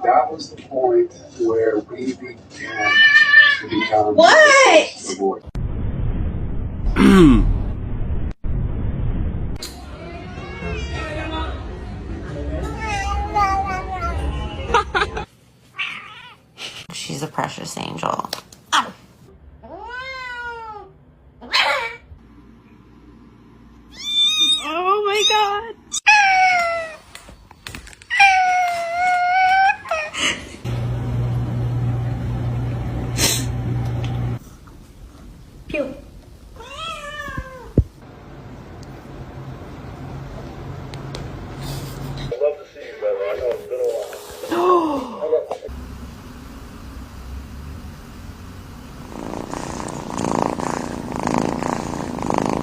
That was the point where we began to become What? divorced. She's a precious angel.